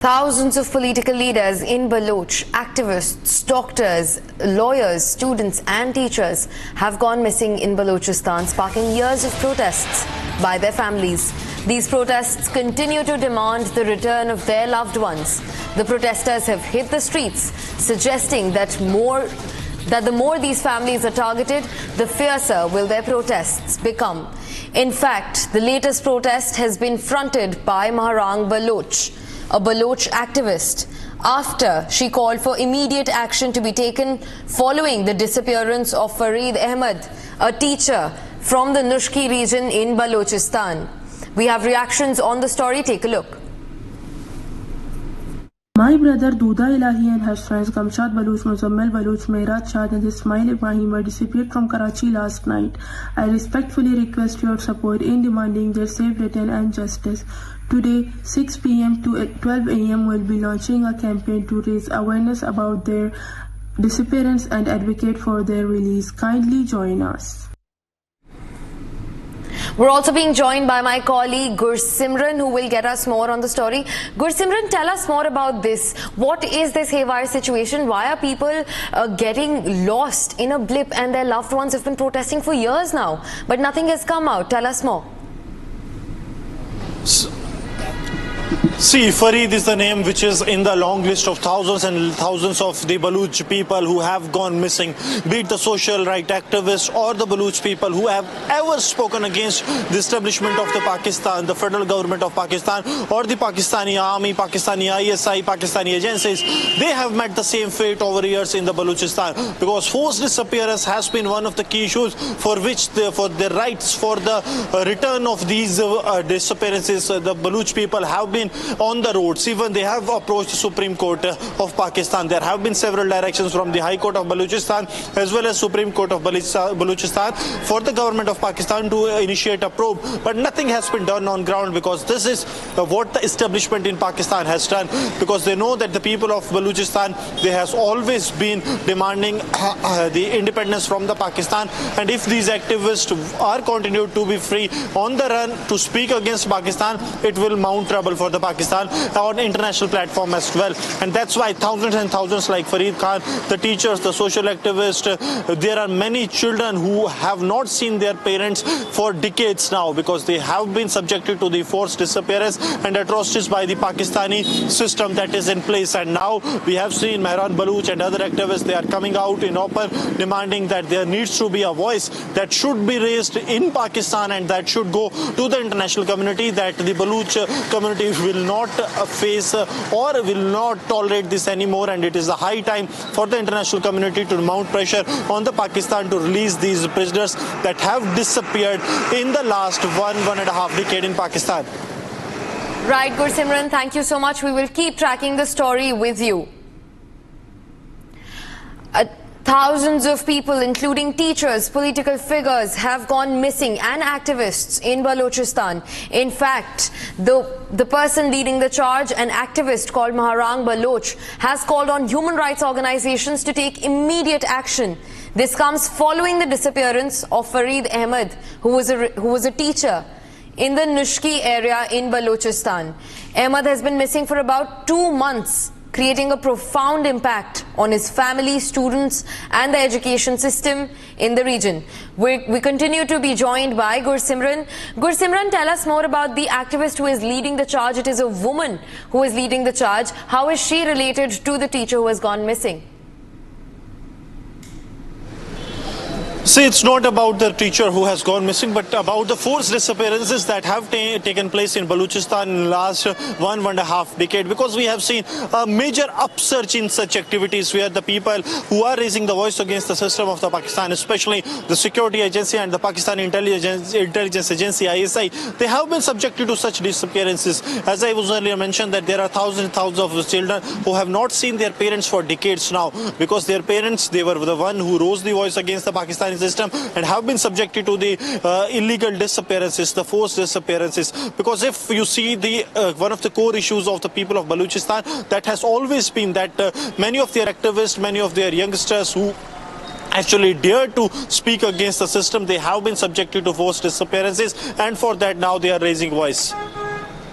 Thousands of political leaders in Baloch, activists, doctors, lawyers, students and teachers have gone missing in Balochistan, sparking years of protests by their families. These protests continue to demand the return of their loved ones. The protesters have hit the streets, suggesting that the more these families are targeted, the fiercer will their protests become. In fact, the latest protest has been fronted by Maharang Baloch, a Baloch activist, after she called for immediate action to be taken following the disappearance of Farid Ahmed, a teacher from the Nushki region in Balochistan. We have reactions on the story. Take a look. My brother Duda Ilahi and her friends Kamshad Baloch, Muzammil Baloch, Mehraj Shad and Ismail Ibrahim were disappeared from Karachi last night. I respectfully request your support in demanding their safe return and justice. Today, 6 p.m. to 12 a.m. will be launching a campaign to raise awareness about their disappearance and advocate for their release. Kindly join us. We're also being joined by my colleague Gursimran, who will get us more on the story. Gursimran, tell us more about this. What is this haywire situation? Why are people getting lost in a blip, and their loved ones have been protesting for years now, but nothing has come out? Tell us more. See, Farid is the name which is in the long list of thousands and thousands of the Baloch people who have gone missing, be it the social right activists or the Baloch people who have ever spoken against the establishment of the Pakistan, the federal government of Pakistan, or the Pakistani army, Pakistani ISI, Pakistani agencies. They have met the same fate over years in the Balochistan, because forced disappearance has been one of the key issues for which for the rights for the return of these disappearances. The Baloch people have been on the roads. Even they have approached the Supreme Court of Pakistan. There have been several directions from the High Court of Balochistan as well as Supreme Court of Balochistan for the government of Pakistan to initiate a probe, but nothing has been done on ground, because this is what the establishment in Pakistan has done, because they know that the people of Balochistan, they has always been demanding the independence from the Pakistan, and if these activists are continued to be free on the run to speak against Pakistan, it will mount trouble for the Pakistan on international platform as well. And that's why thousands and thousands like Farid Khan, the teachers, the social activists, there are many children who have not seen their parents for decades now, because they have been subjected to the forced disappearance and atrocities by the Pakistani system that is in place. And now we have seen Maharang Baloch and other activists, they are coming out in open demanding that there needs to be a voice that should be raised in Pakistan and that should go to the international community, that the Baloch community will not face or will not tolerate this anymore, and it is a high time for the international community to mount pressure on the Pakistan to release these prisoners that have disappeared in the last one and a half decade in Pakistan. Right, Gursimran, thank you so much. We will keep tracking the story with you. Thousands of people, including teachers, political figures, have gone missing, and activists in Balochistan. In fact, the person leading the charge, an activist called Maharang Baloch, has called on human rights organizations to take immediate action. This comes following the disappearance of Farid Ahmed, who was a teacher in the Nushki area in Balochistan. Ahmed has been missing for about 2 months, creating a profound impact on his family, students and the education system in the region. We continue to be joined by Gursimran. Gursimran, tell us more about the activist who is leading the charge. It is a woman who is leading the charge. How is she related to the teacher who has gone missing? See, it's not about the teacher who has gone missing, but about the forced disappearances that have taken place in Balochistan in the last one and a half decade, because we have seen a major upsurge in such activities where the people who are raising the voice against the system of the Pakistan, especially the security agency and the Pakistani intelligence agency ISI, they have been subjected to such disappearances. As I was earlier mentioned, that there are thousands and thousands of children who have not seen their parents for decades now, because their parents, they were the one who rose the voice against the Pakistani system and have been subjected to the illegal disappearances, the forced disappearances. Because if you see the one of the core issues of the people of Balochistan, that has always been that many of their activists, many of their youngsters who actually dared to speak against the system, they have been subjected to forced disappearances, and for that now they are raising voice.